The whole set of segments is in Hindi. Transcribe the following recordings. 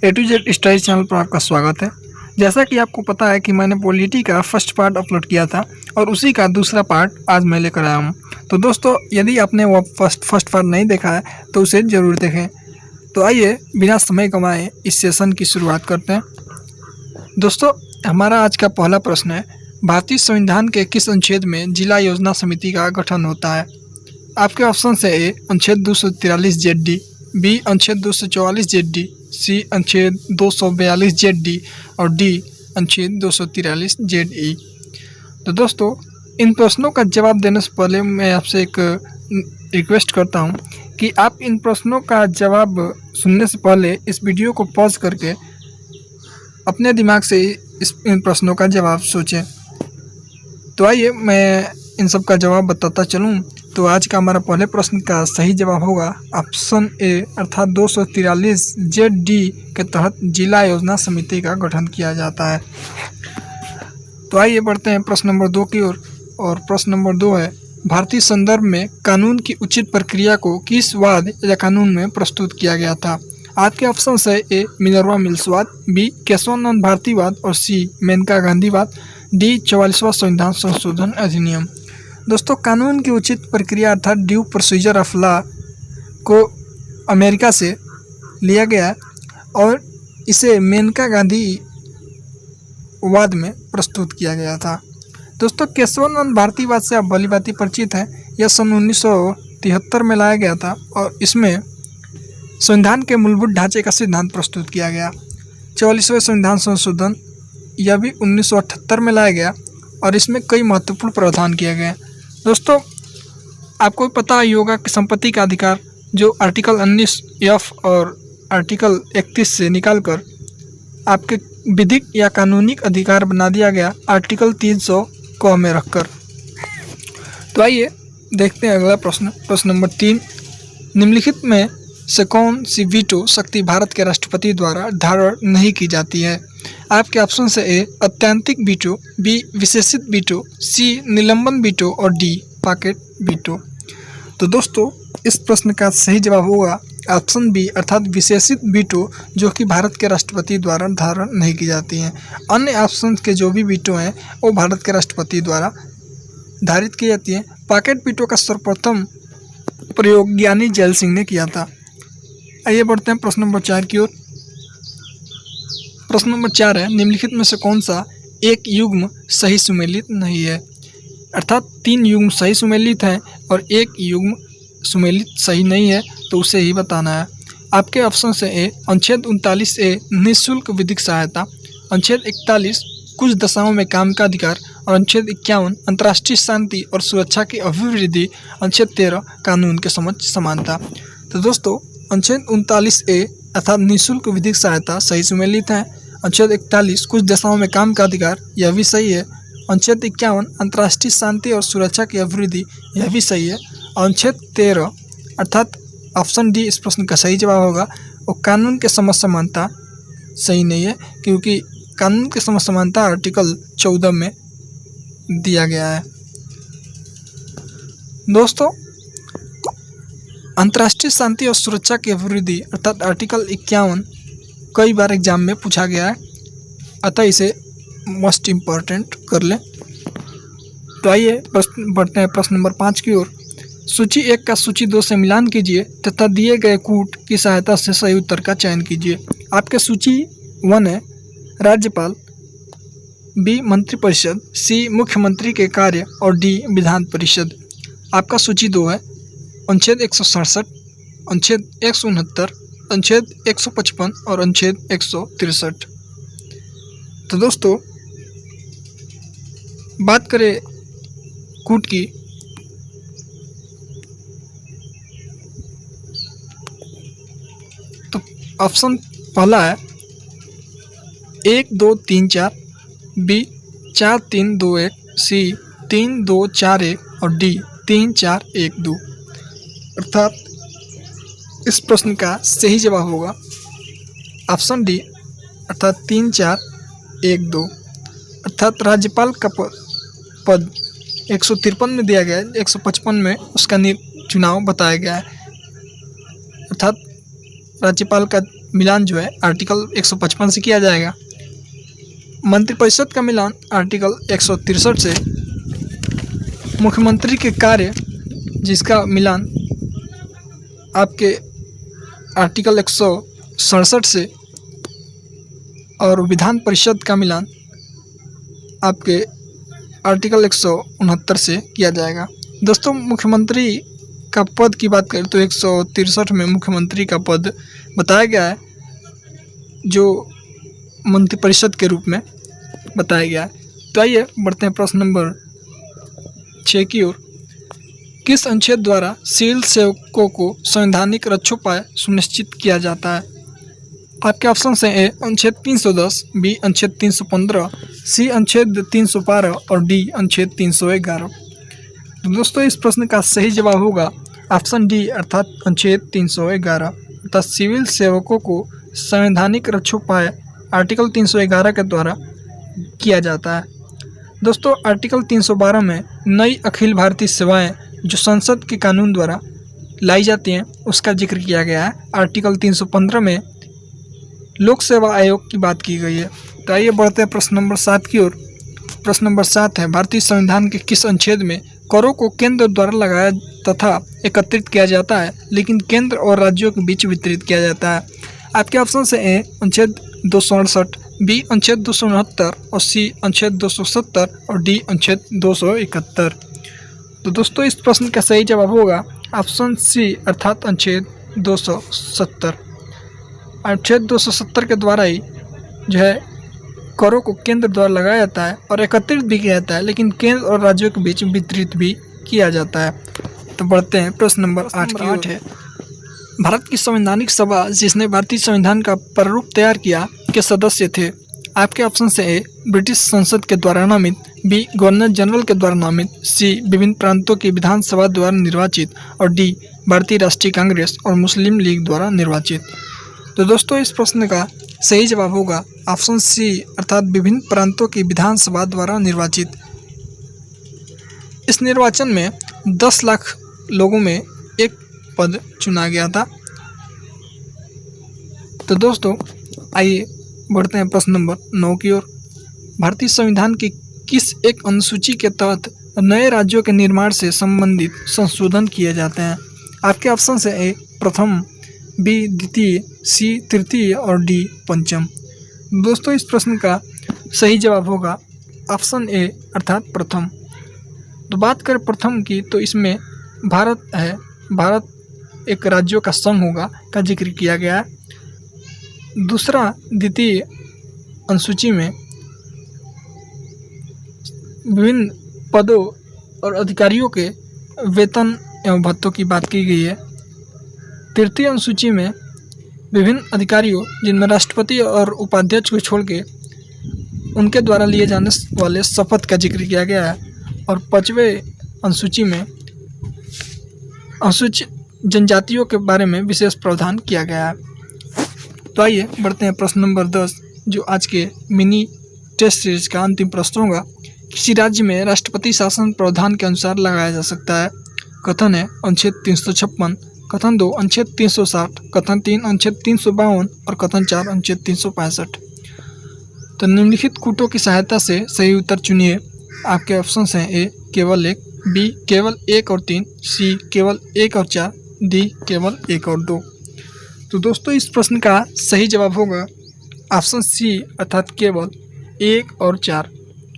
A to Z study channel पर आपका स्वागत है। जैसा कि आपको पता है कि मैंने पॉलिटी का फर्स्ट पार्ट अपलोड किया था और उसी का दूसरा पार्ट आज मैं लेकर आया हूँ। तो दोस्तों, यदि आपने वो फर्स्ट पार्ट नहीं देखा है तो उसे ज़रूर देखें। तो आइए बिना समय गंवाए इस सेशन की शुरुआत करते हैं। दोस्तों, हमारा आज का पहला प्रश्न है, भारतीय संविधान के किस अनुच्छेद में जिला योजना समिति का गठन होता है? आपके ऑप्शन है ए अनुच्छेद 243 जेड, बी अनुच्छेद 244 जेड, सी अनुच्छेद 242 जेड और डी अनुच्छेद 243 जेड। तो दोस्तों, इन प्रश्नों का जवाब देने से पहले मैं आपसे एक रिक्वेस्ट करता हूं कि आप इन प्रश्नों का जवाब सुनने से पहले इस वीडियो को पॉज करके अपने दिमाग से इन प्रश्नों का जवाब सोचें। तो आइए मैं इन सब का जवाब बताता चलूं। तो आज का हमारा पहले प्रश्न का सही जवाब होगा ऑप्शन ए अर्थात 243 जेड के तहत जिला योजना समिति का गठन किया जाता है। तो आइए बढ़ते हैं प्रश्न नंबर 2 की ओर। और प्रश्न नंबर 2 है, भारतीय संदर्भ में कानून की उचित प्रक्रिया को किस वाद या कानून में प्रस्तुत किया गया था? आपके ऑप्शन है ए मिनर्वा मिल्सवाद, बी केशवानंद भारतीवाद और सी मेनका गांधीवाद, डी 44वां संविधान संशोधन अधिनियम। दोस्तों, कानून की उचित प्रक्रिया अर्थात ड्यू प्रोसीजर ऑफ लॉ को अमेरिका से लिया गया और इसे मेनका गांधी वाद में प्रस्तुत किया गया था। दोस्तों, केशवानंद भारतीवाद से आप भलीभांति परिचित हैं। यह सन 1973 में लाया गया था और इसमें संविधान के मूलभूत ढांचे का सिद्धांत प्रस्तुत किया गया। 44वें संविधान संशोधन यह भी 1978 में लाया गया और इसमें कई महत्वपूर्ण प्रावधान किए गए। दोस्तों, आपको पता ही होगा कि संपत्ति का अधिकार जो आर्टिकल 19F और आर्टिकल 31 से निकालकर आपके विधिक या कानूनी अधिकार बना दिया गया आर्टिकल 300 को में रखकर। तो आइए देखते हैं अगला प्रश्न। प्रश्न नंबर 3, निम्नलिखित में से कौन सी वीटो शक्ति भारत के राष्ट्रपति द्वारा धारण नहीं की जाती है? आपके ऑप्शन से ए अत्यंतिक वीटो, बी विशेषित वीटो, सी निलंबन वीटो और डी पॉकेट वीटो। तो दोस्तों, इस प्रश्न का सही जवाब होगा ऑप्शन बी अर्थात विशेषित वीटो, जो कि भारत के राष्ट्रपति द्वारा धारण नहीं की जाती हैं। अन्य ऑप्शन के जो भी वीटो हैं वो भारत के राष्ट्रपति द्वारा धारित की जाती हैं। पॉकेट वीटो का सर्वप्रथम प्रयोग ज्ञानी जैल सिंह ने किया था। आइए बढ़ते हैं प्रश्न नंबर 4 की ओर। प्रश्न नंबर 4 है, निम्नलिखित में से कौन सा एक युग्म सही सुमेलित नहीं है? अर्थात 3 युग्म सही सुमेलित हैं और एक युग्म सुमेलित सही नहीं है, तो उसे ही बताना है। आपके ऑप्शन से ए अनुच्छेद 39 ए निःशुल्क विधिक सहायता, अनुच्छेद 41 कुछ दशाओं में काम का अधिकार और अनुच्छेद 51 अंतर्राष्ट्रीय शांति और सुरक्षा की अभिवृद्धि, अनुच्छेद 13 कानून के समक्ष समानता। तो दोस्तों, अनुच्छेद 39 ए अर्थात निःशुल्क विधिक सहायता सही सुमेलित है। अनुच्छेद 41 कुछ दशाओं में काम का अधिकार यह भी सही है। अनुच्छेद 51 अंतर्राष्ट्रीय शांति और सुरक्षा की अभिवृद्धि यह भी सही है। अनुच्छेद 13 अर्थात ऑप्शन डी इस प्रश्न का सही जवाब होगा। और कानून के समक्ष समानता सही नहीं है, क्योंकि कानून के समक्ष समानता आर्टिकल 14 में दिया गया है। दोस्तों, अंतर्राष्ट्रीय शांति और सुरक्षा की अभिवृद्धि अर्थात आर्टिकल 51 कई बार एग्जाम में पूछा गया है, अतः इसे मोस्ट इम्पॉर्टेंट कर लें। तो आइए बढ़ते हैं प्रश्न नंबर 5 की ओर। सूची 1 का सूची 2 से मिलान कीजिए तथा दिए गए कूट की सहायता से सही उत्तर का चयन कीजिए। आपके सूची 1 है राज्यपाल, बी मंत्रिपरिषद, सी मुख्यमंत्री के कार्य और डी विधान परिषद। आपका सूची 2 है अनुच्छेद 167, अनुच्छेद 169, अनुच्छेद 155 और अनुच्छेद 163। तो दोस्तों, बात करें कूट की, तो ऑप्शन पहला है 1 2 3 4, बी 4 3 2 1, सी 3 2 4 1 और डी 3 4 1 2। अर्थात इस प्रश्न का सही जवाब होगा ऑप्शन डी अर्थात 3 4 1 2। अर्थात राज्यपाल का पद 153 में दिया गया है, 155 में उसका चुनाव बताया गया है। अर्थात राज्यपाल का मिलान जो है आर्टिकल 155 से किया जाएगा। मंत्रिपरिषद का मिलान आर्टिकल 163 से। मुख्यमंत्री के कार्य जिसका मिलान आपके आर्टिकल 167 से और विधान परिषद का मिलान आपके आर्टिकल 169 से किया जाएगा। दोस्तों, मुख्यमंत्री का पद की बात करें तो 163 में मुख्यमंत्री का पद बताया गया है, जो मंत्रिपरिषद के रूप में बताया गया है। तो आइए बढ़ते हैं प्रश्न नंबर 6 की ओर। किस अनुच्छेद द्वारा सिविल सेवकों को संवैधानिक रक्षोपाय सुनिश्चित किया जाता है? आपके ऑप्शन है ए अनुच्छेद 310, बी अनुच्छेद 315, सी अनुच्छेद 312 और डी अनुच्छेद 311। तो दोस्तों, इस प्रश्न का सही जवाब होगा ऑप्शन डी अर्थात अनुच्छेद 311 अर्थात सिविल सेवकों को संवैधानिक रक्षोपाय आर्टिकल 311 के द्वारा किया जाता है। दोस्तों, आर्टिकल 312 में नई अखिल भारतीय सेवाएं जो संसद के कानून द्वारा लाई जाती हैं उसका जिक्र किया गया है। आर्टिकल 315 में लोक सेवा आयोग की बात की गई है। तो आइए बढ़ते हैं प्रश्न नंबर 7 की ओर। प्रश्न नंबर 7 है, भारतीय संविधान के किस अनुच्छेद में करों को केंद्र द्वारा लगाया तथा एकत्रित किया जाता है लेकिन केंद्र और राज्यों के बीच वितरित किया जाता है? आपके ऑप्शन से ए अनुच्छेद 268, बी अनुच्छेद 269 और सी अनुच्छेद 270 और डी अनुच्छेद 271। तो दोस्तों, इस प्रश्न का सही जवाब होगा ऑप्शन सी अर्थात अनुच्छेद 270। अनुच्छेद 270 के द्वारा ही जो है करों को केंद्र द्वारा लगाया जाता है और एकत्रित भी किया जाता है लेकिन केंद्र और राज्यों के बीच वितरित भी किया जाता है। तो बढ़ते हैं प्रश्न नंबर 8 की ओर है। भारत की संवैधानिक सभा जिसने भारतीय संविधान का प्रारूप तैयार किया के सदस्य थे? आपके ऑप्शन से ए ब्रिटिश संसद के द्वारा नामित, बी गवर्नर जनरल के द्वारा नामित, सी विभिन्न प्रांतों की विधानसभा द्वारा निर्वाचित और डी भारतीय राष्ट्रीय कांग्रेस और मुस्लिम लीग द्वारा निर्वाचित। तो दोस्तों, इस प्रश्न का सही जवाब होगा ऑप्शन सी अर्थात विभिन्न प्रांतों की विधानसभा द्वारा निर्वाचित। इस निर्वाचन में 10 लाख लोगों में एक पद चुना गया था। तो दोस्तों, आइए बढ़ते हैं प्रश्न नंबर 9 की ओर। भारतीय संविधान की किस एक अनुसूची के तहत नए राज्यों के निर्माण से संबंधित संशोधन किए जाते हैं? आपके ऑप्शन से ए प्रथम, बी द्वितीय, सी तृतीय और डी पंचम। दोस्तों, इस प्रश्न का सही जवाब होगा ऑप्शन ए अर्थात प्रथम। तो बात करें प्रथम की तो इसमें भारत है, भारत एक राज्यों का संघ होगा का जिक्र किया गया है। दूसरा द्वितीय अनुसूची में विभिन्न पदों और अधिकारियों के वेतन एवं भत्तों की बात की गई है। तृतीय अनुसूची में विभिन्न अधिकारियों जिनमें राष्ट्रपति और उपाध्यक्ष को छोड़ के उनके द्वारा लिए जाने वाले शपथ का जिक्र किया गया है। और पांचवें अनुसूची में अनुसूचित जनजातियों के बारे में विशेष प्रावधान किया गया है। तो आइए बढ़ते हैं प्रश्न नंबर 10, जो आज के मिनी टेस्ट सीरीज का अंतिम प्रश्न होगा। किसी राज्य में राष्ट्रपति शासन प्रावधान के अनुसार लगाया जा सकता है? कथन है अनुच्छेद 356, कथन 2 अनुच्छेद 360, कथन 3 अनुच्छेद 352 और कथन 4 अनुच्छेद 365। तो निम्नलिखित कूटों की सहायता से सही उत्तर चुनिए। आपके ऑप्शन हैं ए केवल 1, बी केवल 1 और 3, सी केवल 1 और 4, डी केवल 1 और 2। तो दोस्तों, इस प्रश्न का सही जवाब होगा ऑप्शन सी अर्थात केवल 1 और 4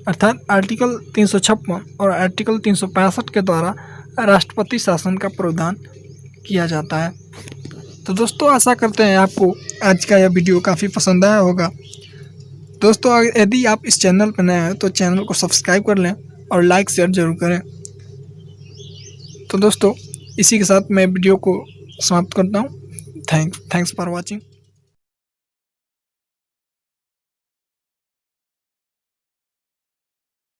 अर्थात आर्टिकल 356 और आर्टिकल 365 के द्वारा राष्ट्रपति शासन का प्रावधान किया जाता है। तो दोस्तों, आशा करते हैं आपको आज का यह वीडियो काफ़ी पसंद आया होगा। दोस्तों, यदि आप इस चैनल पर नए हैं तो चैनल को सब्सक्राइब कर लें और लाइक शेयर जरूर करें। तो दोस्तों, इसी के साथ मैं वीडियो को समाप्त करता हूँ। Thanks for watching.